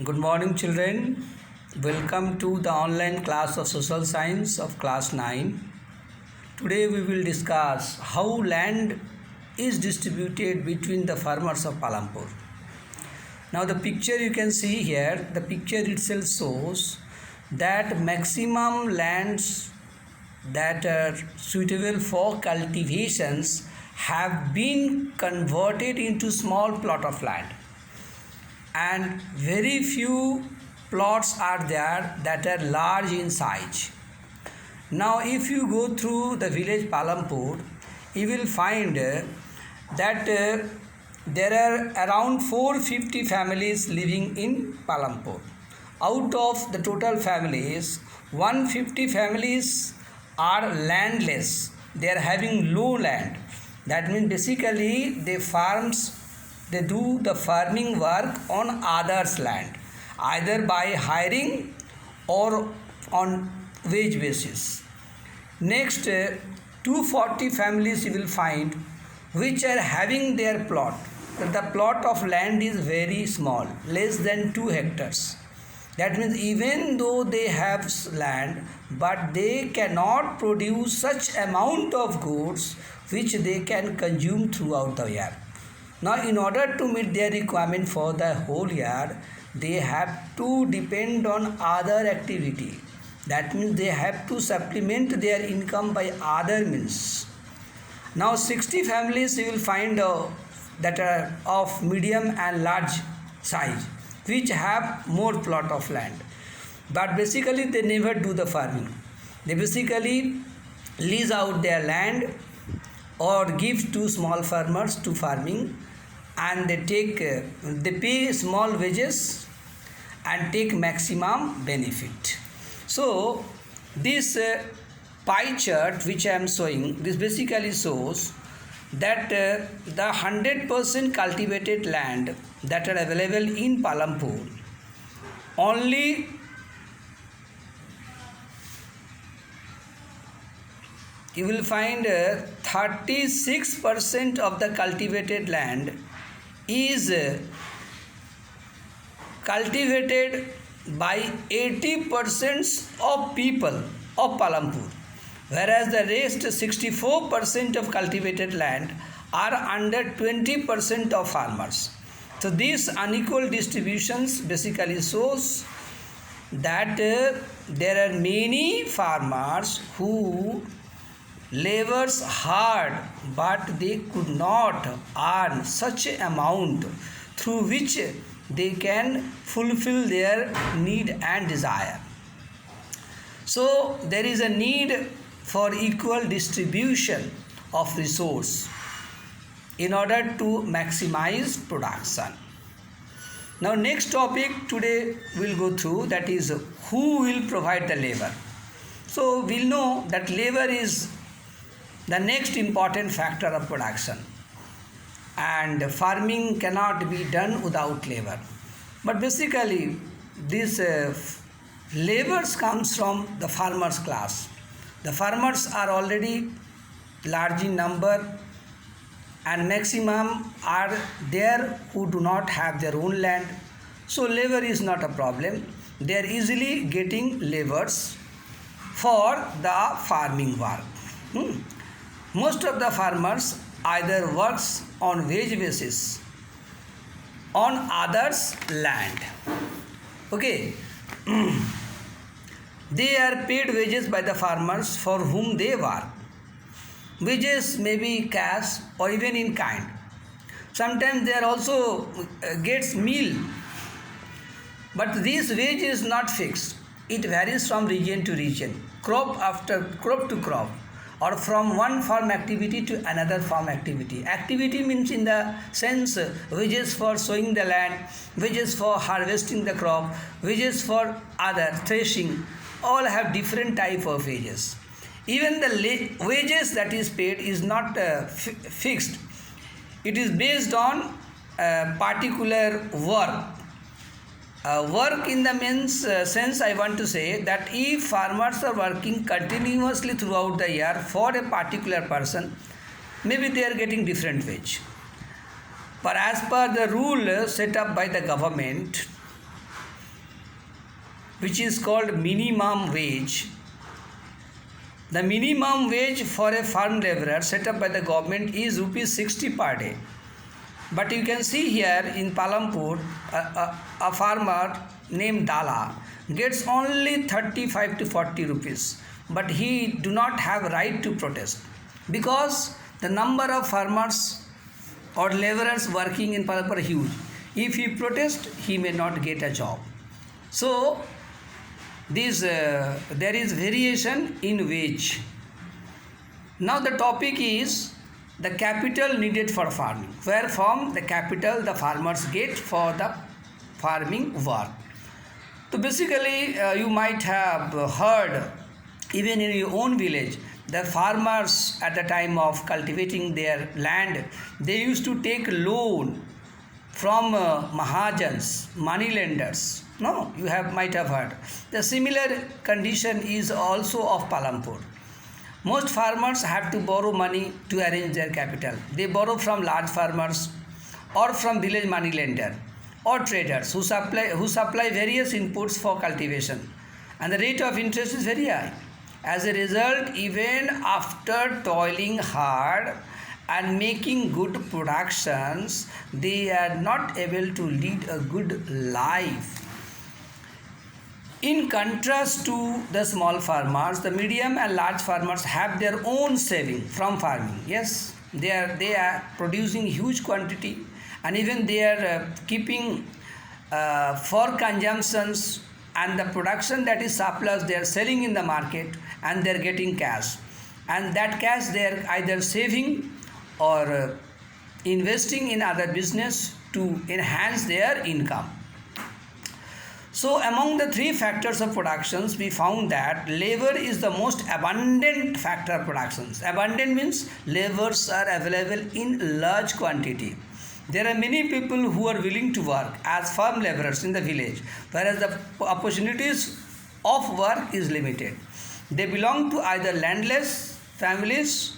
Good morning, children. Welcome to the online class of Social Science of class 9. Today we will discuss how land is distributed between the farmers of Palampur. Now the picture you can see here, the picture itself shows that maximum lands that are suitable for cultivations have been converted into small plot of land, and very few plots are there that are large in size. Now if you go through the village Palampur, you will find that there are around 450 families living in Palampur. Out of the total families, 150 families are landless. They are having low land. That means basically they do the farming work on others' land, either by hiring or on wage basis. Next, 240 families you will find which are having their plot. The plot of land is very small, less than 2 hectares. That means even though they have land, but they cannot produce such amount of goods which they can consume throughout the year. Now, in order to meet their requirement for the whole year, they have to depend on other activity. That means they have to supplement their income by other means. Now, 60 families you will find that are of medium and large size, which have more plot of land. But basically, they never do the farming. They basically lease out their land or give to small farmers to farming, and they pay small wages and take maximum benefit. So this pie chart which I am showing, this basically shows that the 100% cultivated land that are available in Palampur, only you will find 36% of the cultivated land is cultivated by 80% of people of Palampur, whereas the rest 64% of cultivated land are under 20% of farmers. So these unequal distributions basically shows that there are many farmers who labors hard, but they could not earn such amount through which they can fulfill their need and desire. So there is a need for equal distribution of resource in order to maximize production. Now next topic today we'll go through, that is who will provide the labor. So we'll know that labor is the next important factor of production, and farming cannot be done without labor. But basically this labors comes from the farmers class. The farmers are already large in number, and maximum are there who do not have their own land. So labor is not a problem. They are easily getting laborers for the farming work. Most of the farmers either works on wage basis on others' land. Okay. They are paid wages by the farmers for whom they work. Wages may be cash or even in kind. Sometimes they are also gets meal. But this wage is not fixed. It varies from region to region, crop after crop to crop, or from one farm activity to another farm activity. Activity means in the sense wages for sowing the land, wages for harvesting the crop, wages for other threshing, all have different type of wages. Even the wages that is paid is not fixed. It is based on particular work. Work in the sense I want to say that if farmers are working continuously throughout the year for a particular person, maybe they are getting different wage. But as per the rule set up by the government, which is called minimum wage. The minimum wage for a farm laborer set up by the government is rupees 60 per day. But you can see here in Palampur, a farmer named Dala gets only 35 to 40 rupees. But he do not have right to protest because the number of farmers or laborers working in Palampur are huge. If he protests, he may not get a job. So, there is variation in wage. Now the topic is the capital needed for farming. Where from the capital the farmers get for the farming work. So basically you might have heard even in your own village the farmers at the time of cultivating their land, they used to take loan from Mahajans, money lenders. No, you might have heard. The similar condition is also of Palampur. Most farmers have to borrow money to arrange their capital. They borrow from large farmers or from village money lender or traders who supply various inputs for cultivation, and the rate of interest is very high. As a result, even after toiling hard and making good productions, they are not able to lead a good life. In contrast to the small farmers, the medium and large farmers have their own saving from farming. Yes, they are producing huge quantity, and even they are keeping for consumptions, and the production that is surplus they are selling in the market, and they are getting cash, and that cash they are either saving or investing in other business to enhance their income. So among the three factors of productions, we found that labor is the most abundant factor of productions. Abundant means laborers are available in large quantity. There are many people who are willing to work as farm laborers in the village, whereas the opportunities of work is limited. They belong to either landless families